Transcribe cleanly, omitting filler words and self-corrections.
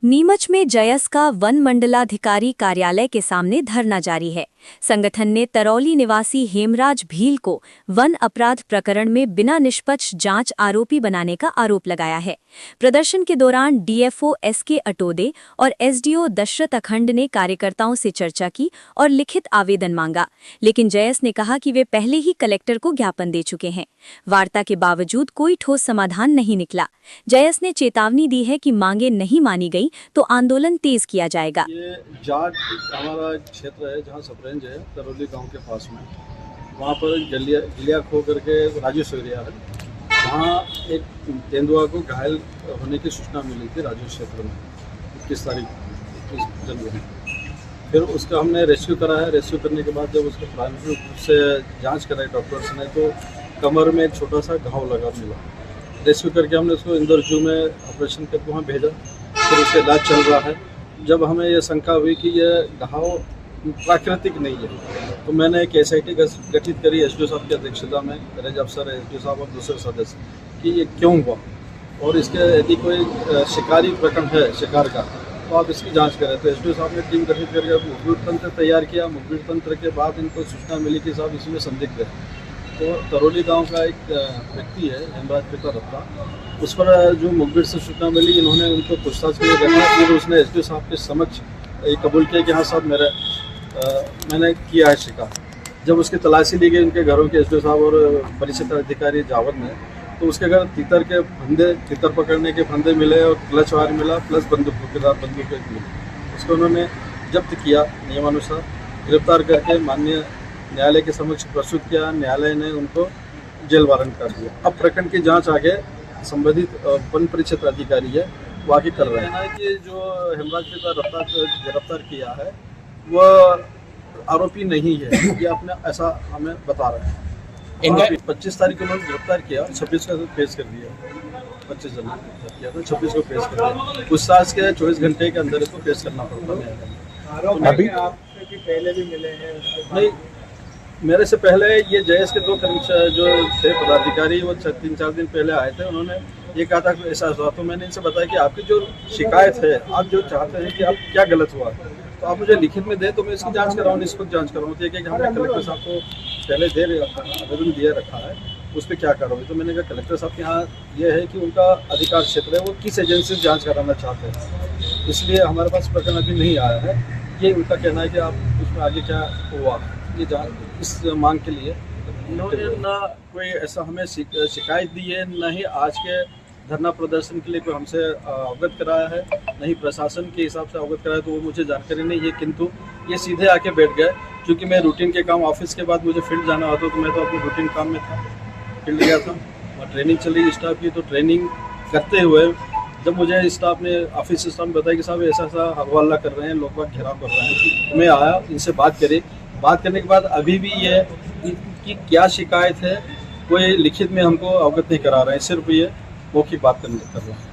नीमच में जयस का वन मंडलाधिकारी कार्यालय के सामने धरना जारी है। संगठन ने तरौली निवासी हेमराज भील को वन अपराध प्रकरण में बिना निष्पक्ष जांच आरोपी बनाने का आरोप लगाया है। प्रदर्शन के दौरान डीएफओ एसके अटोदे और एसडीओ दशरथ अखंड ने कार्यकर्ताओं से चर्चा की और लिखित आवेदन मांगा, लेकिन जयस ने कहा कि वे पहले ही कलेक्टर को ज्ञापन दे चुके हैं। वार्ता के बावजूद कोई ठोस समाधान नहीं निकला। जयस ने चेतावनी दी है कि मांगे नहीं मानी गई तो आंदोलन तेज किया जाएगा। ये जाट हमारा क्षेत्र है जहाँ सब रेंज है, तरौली गांव के पास में। वहाँ पर गलिया खो करके राजेश एरिया है। वहाँ एक तेंदुआ को घायल होने की सूचना मिली थी राजेश क्षेत्र में 21 तारीख 21 जनवरी। फिर उसका हमने रेस्क्यू करा है। रेस्क्यू करने के बाद जब उसका प्राथमिक रूप से जाँच कराई डॉक्टर्स ने तो कमर में एक छोटा सा घाव लगा मिला। रेस्क्यू करके हमने उसको इंदौर जू में ऑपरेशन करके वहाँ भेजा। फिर उसका इलाज चल रहा है। जब हमें यह शंका हुई कि यह घाव प्राकृतिक नहीं है तो मैंने एक एसआईटी गठित करी एसडीओ साहब की अध्यक्षता में, रेंज अफसर एसडीओ साहब और दूसरे सदस्य, कि ये क्यों हुआ और इसके यदि कोई शिकारी प्रकरण है शिकार का तो आप इसकी जांच करें। तो एसडीओ साहब ने टीम गठित करके मुखबिर तंत्र तैयार किया। मुखबिर तंत्र के बाद इनको सूचना मिली कि साहब इसमें संदिग्ध है। तो तरौली गांव का एक व्यक्ति है हेमराज पिता रत्ता, उस पर जो मुखबिर से सूचना मिली इन्होंने उनको पूछताछ के लिए रखा। फिर उसने एसडीओ साहब के समक्ष कबूल किया कि हाँ साहब मैंने किया है शिकार। जब उसकी तलाशी ली गई उनके घरों के एसडीओ साहब और परिक्षेत्र अधिकारी जावद ने, तो उसके घर तीतर पकड़ने के फंदे मिले और क्लच वायर मिला प्लस बंदूक मिली। उसको उन्होंने जब्त किया, नियमानुसार गिरफ्तार करके माननीय न्यायालय के समक्ष प्रस्तुत किया। न्यायालय ने उनको जेल वारंट कर दिया। अब प्रकरण की जांच आगे संबंधित वन परिक्षेत्र अधिकारी है वो आगे कर रहे हैं। कि जो हेमराज पिता रत्ता को गिरफ्तार किया है वो आरोपी नहीं है, ये अपने ऐसा हमें बता रहे हैं। 25 तारीख को उन्होंने गिरफ्तार किया और 26 को पेश कर दिया। 25 जनवरी किया था, 26 को पेश कर दिया। पूछताछ के 24 घंटे के अंदर इसको पेश करना पड़ता है। अभी आपसे पहले भी मिले हैं? नहीं, मेरे से पहले ये जयस के दो कर्मचारी जो थे पदाधिकारी वो 3-4 दिन पहले आए थे। उन्होंने ये कहा था कि ऐसा हुआ, तो मैंने इनसे बताया कि आपकी जो शिकायत है, आप जो चाहते हैं कि आप क्या गलत हुआ तो आप मुझे लिखित में दे तो मैं इसकी जांच कराऊँ, निष्पक्ष जांच कराऊँ। तो ये कि हमने कलेक्टर साहब को पहले आवेदन दिया रखा है, उस पर क्या करोगे। तो मैंने कहा कलेक्टर साहब के यहाँ ये है कि उनका अधिकार क्षेत्र है, वो किस एजेंसी से जाँच कराना चाहते हैं, इसलिए हमारे पास प्रकरण अभी नहीं आया है। ये उनका कहना है कि आप उसमें आगे क्या हुआ ये जांच इस मांग के लिए इन्होंने ना कोई ऐसा हमें शिकायत दी है, न ही आज के धरना प्रदर्शन के लिए कोई हमसे अवगत कराया है, न ही प्रशासन के हिसाब से अवगत कराया, तो वो मुझे जानकारी नहीं है। किंतु ये सीधे आके बैठ गए। क्योंकि मैं रूटीन के काम ऑफिस के बाद मुझे फील्ड जाना होता तो मैं तो अपने रूटीन काम में था, फील्ड गया था। और ट्रेनिंग चली स्टाफ की, तो ट्रेनिंग करते हुए जब मुझे स्टाफ ने ऑफिस स्टाफ ने बताया कि साहब ऐसा हवाला कर रहे हैं, लोग बाग घेराव कर रहे हैं, तो मैं आया, इनसे बात करी। बात करने के बाद अभी भी ये कि क्या शिकायत है कोई लिखित में हमको अवगत नहीं करा रहे हैं, सिर्फ ये मौखिक बात कर रहे हैं।